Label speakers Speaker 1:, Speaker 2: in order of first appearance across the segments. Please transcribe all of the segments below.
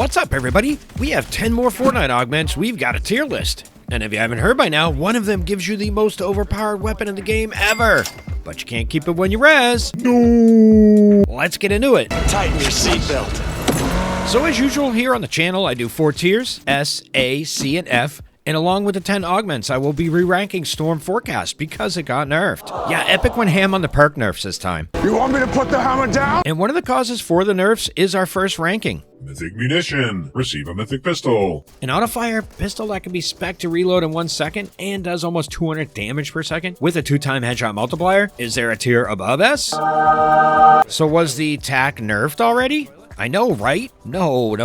Speaker 1: What's up, everybody? We have 10 more Fortnite augments. We've got a tier list. And if you haven't heard by now, one of them gives you the most overpowered weapon in the game ever. But you can't keep it when you res. No. Let's get into it.
Speaker 2: Tighten your seatbelt.
Speaker 1: So as usual here on the channel, I do 4 tiers, S, A, C, and F. And along with the 10 augments, I will be re-ranking Storm Forecast because it got nerfed. Yeah, Epic went ham on the perk nerfs this time.
Speaker 2: You want me to put the hammer down?
Speaker 1: And one of the causes for the nerfs is our first ranking.
Speaker 3: Mythic munition. Receive a mythic pistol.
Speaker 1: An auto-fire pistol that can be spec'd to reload in 1 second and does almost 200 damage per second with a 2-time headshot multiplier. Is there a tier above S? So was the TAC nerfed already? I know, right? No.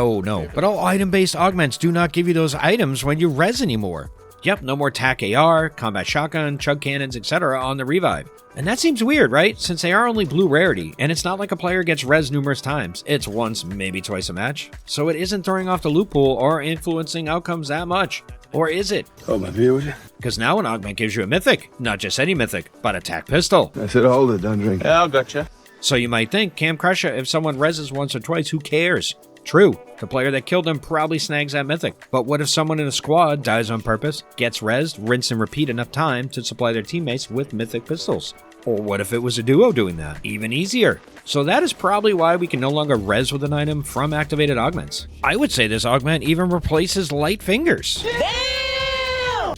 Speaker 1: But all item-based augments do not give you those items when you res anymore. Yep, no more TAC AR, combat shotgun, chug cannons, etc. on the revive. And that seems weird, right? Since they are only blue rarity, and it's not like a player gets res numerous times. It's once, maybe twice a match. So it isn't throwing off the loophole or influencing outcomes that much. Or is it?
Speaker 4: Oh, my view with you?
Speaker 1: Because now an augment gives you a mythic. Not just any mythic, but a TAC pistol.
Speaker 4: I said hold it, don't drink.
Speaker 2: Yeah, I gotcha.
Speaker 1: So you might think, Cam Crusher, if someone reses once or twice, who cares? True, the player that killed him probably snags that mythic. But what if someone in a squad dies on purpose, gets resed, rinse and repeat enough time to supply their teammates with mythic pistols? Or what if it was a duo doing that? Even easier. So that is probably why we can no longer res with an item from activated augments. I would say this augment even replaces light fingers.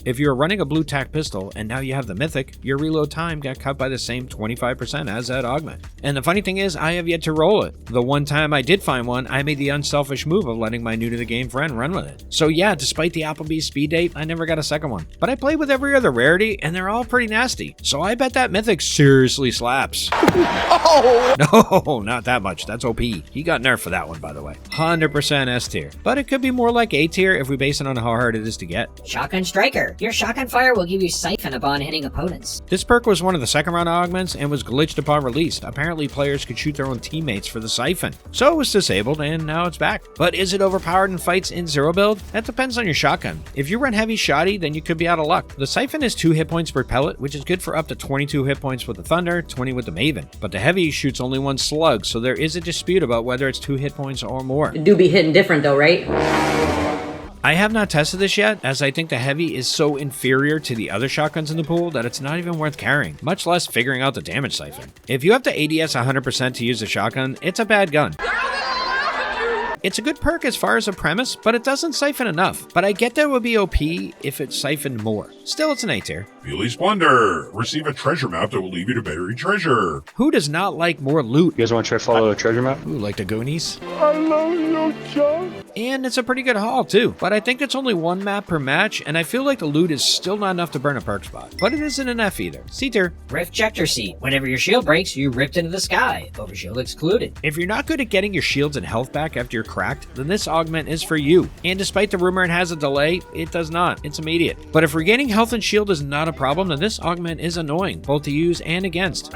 Speaker 1: If you're running a blue TAC pistol and now you have the mythic, your reload time got cut by the same 25% as that augment. And the funny thing is, I have yet to roll it. The one time I did find one, I made the unselfish move of letting my new to the game friend run with it. So yeah, despite the Applebee's speed date, I never got a second one. But I played with every other rarity and they're all pretty nasty. So I bet that mythic seriously slaps. Oh! No, not that much. That's OP. He got nerfed for that one, by the way. 100% S tier. But it could be more like A tier if we base it on how hard it is to get.
Speaker 5: Shotgun Striker. Your shotgun fire will give you siphon upon hitting opponents.
Speaker 1: This perk was one of the second round augments and was glitched upon release. Apparently players could shoot their own teammates for the siphon. So it was disabled and now it's back. But is it overpowered in fights in zero build? That depends on your shotgun. If you run heavy shoddy, then you could be out of luck. The siphon is 2 hit points per pellet, which is good for up to 22 hit points with the Thunder, 20 with the Maven. But the heavy shoots only 1 slug, so there is a dispute about whether it's 2 hit points or more.
Speaker 6: It do be hitting different though, right?
Speaker 1: I have not tested this yet, as I think the heavy is so inferior to the other shotguns in the pool that it's not even worth carrying, much less figuring out the damage siphon. If you have to ADS 100% to use the shotgun, it's a bad gun. It's a good perk as far as a premise, but it doesn't siphon enough. But I get that it would be OP if it siphoned more. Still, it's an A tier.
Speaker 3: Feely's Plunder. Receive a treasure map that will leave you to bury treasure.
Speaker 1: Who does not like more loot?
Speaker 7: You guys want to try to follow a treasure map?
Speaker 1: Ooh, like the Goonies?
Speaker 2: I love you, John.
Speaker 1: And it's a pretty good haul too, but I think it's only 1 map per match, and I feel like the loot is still not enough to burn a perk spot. But it isn't an F either. C tier.
Speaker 5: Rejector seat. Whenever your shield breaks, you ripped into the sky. Overshield excluded.
Speaker 1: If you're not good at getting your shields and health back after you're cracked, then this augment is for you. And despite the rumor it has a delay, it does not. It's immediate. But if regaining health and shield is not a problem, then this augment is annoying, both to use and against.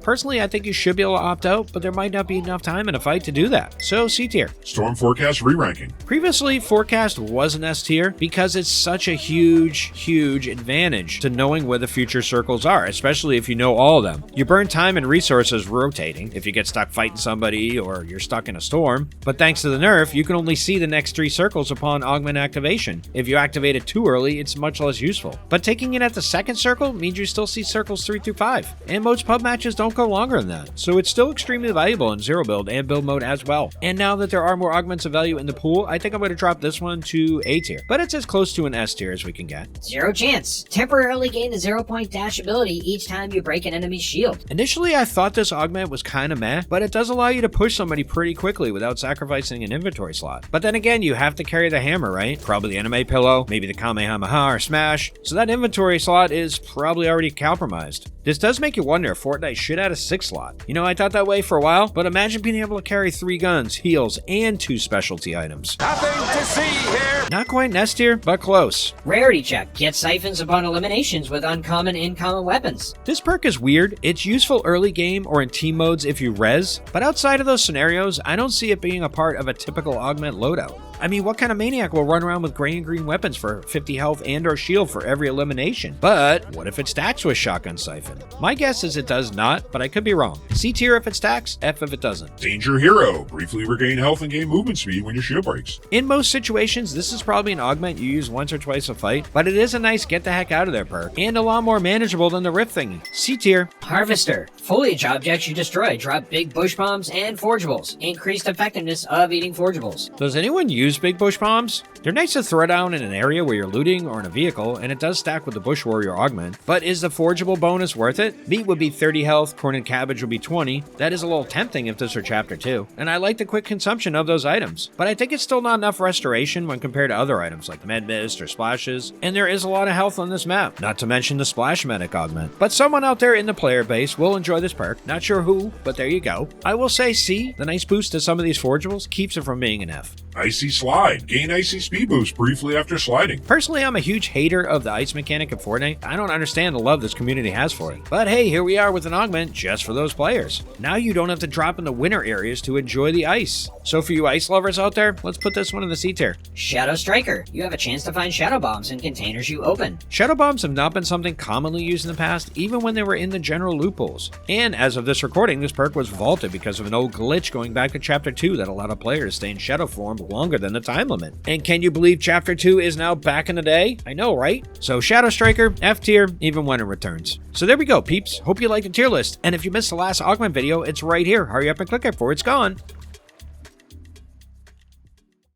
Speaker 1: Personally, I think you should be able to opt out, but there might not be enough time in a fight to do that. So C tier.
Speaker 3: Storm Forecast re-ranking.
Speaker 1: Previously, Forecast was an S tier because it's such a huge advantage to knowing where the future circles are, especially if you know all of them. You burn time and resources rotating if you get stuck fighting somebody or you're stuck in a storm, but thanks to the nerf, you can only see the next 3 circles upon augment activation. If you activate it too early, it's much less useful. But taking it at the 2nd circle means you still see circles 3 through 5, and most pub matches don't go longer than that, so it's still extremely valuable in zero build and build mode as well. And now that there are more augments of value in the pool, I think I'm going to drop this one to A tier, but it's as close to an S tier as we can get.
Speaker 5: Zero chance. Temporarily gain the 0-point dash ability each time you break an enemy's shield.
Speaker 1: Initially, I thought this augment was kind of meh, but it does allow you to push somebody pretty quickly without sacrificing an inventory slot. But then again, you have to carry the hammer, right? Probably the anime pillow, maybe the Kamehameha or Smash, so that inventory slot is probably already compromised. This does make you wonder if Fortnite should add a 6th slot. You know, I thought that way for a while, but imagine being able to carry 3 guns, heals, and 2 specialty items.
Speaker 2: Nothing to see here,
Speaker 1: Not quite S tier, but close.
Speaker 5: Rarity check. Get siphons upon eliminations with uncommon and common weapons.
Speaker 1: This perk is weird. It's useful early game or in team modes if you res, but outside of those scenarios, I don't see it being a part of a typical augment loadout. I mean, what kind of maniac will run around with gray and green weapons for 50 health and or shield for every elimination? But what if it stacks with shotgun siphon? My guess is it does not, but I could be wrong. C tier if it stacks, F if it doesn't.
Speaker 3: Danger Hero. Briefly regain health and gain movement speed when your shield breaks.
Speaker 1: In most situations, this is probably an augment you use once or twice a fight, but it is a nice get the heck out of there perk, and a lot more manageable than the rift thingy. C tier.
Speaker 5: Harvester. Foliage objects you destroy drop big bush bombs and forgeables. Increased effectiveness of eating forgeables.
Speaker 1: Does anyone use big bush bombs? They're nice to throw down in an area where you're looting or in a vehicle, and it does stack with the bush warrior augment. But is the forgeable bonus worth it? Meat would be 30 health, corn and cabbage would be 20. That is a little tempting if this were chapter 2. And I like the quick consumption of those items. But I think it's still not enough restoration when compared to other items like med mist or splashes. And there is a lot of health on this map, not to mention the splash medic augment. But someone out there in the player base will enjoy this perk. Not sure who, but there you go. I will say C, the nice boost to some of these forgeables keeps it from being an F.
Speaker 3: Icy Slide. Gain icy speed boost briefly after sliding.
Speaker 1: Personally, I'm a huge hater of the ice mechanic in Fortnite. I don't understand the love this community has for it. But hey, here we are with an augment just for those players. Now you don't have to drop in the winter areas to enjoy the ice. So for you ice lovers out there, let's put this one in the C tier.
Speaker 5: Shadow Striker. You have a chance to find shadow bombs in containers you open.
Speaker 1: Shadow bombs have not been something commonly used in the past, even when they were in the general loot pools. And as of this recording, this perk was vaulted because of an old glitch going back to chapter 2 that allowed a player to stay in shadow form longer than the time limit. And can you believe chapter 2 is now back in the day? I know, right? So Shadow Striker, F tier, even when it returns. So there we go, peeps. Hope you liked the tier list. And if you missed the last augment video, it's right here. Hurry up and click it before it's gone.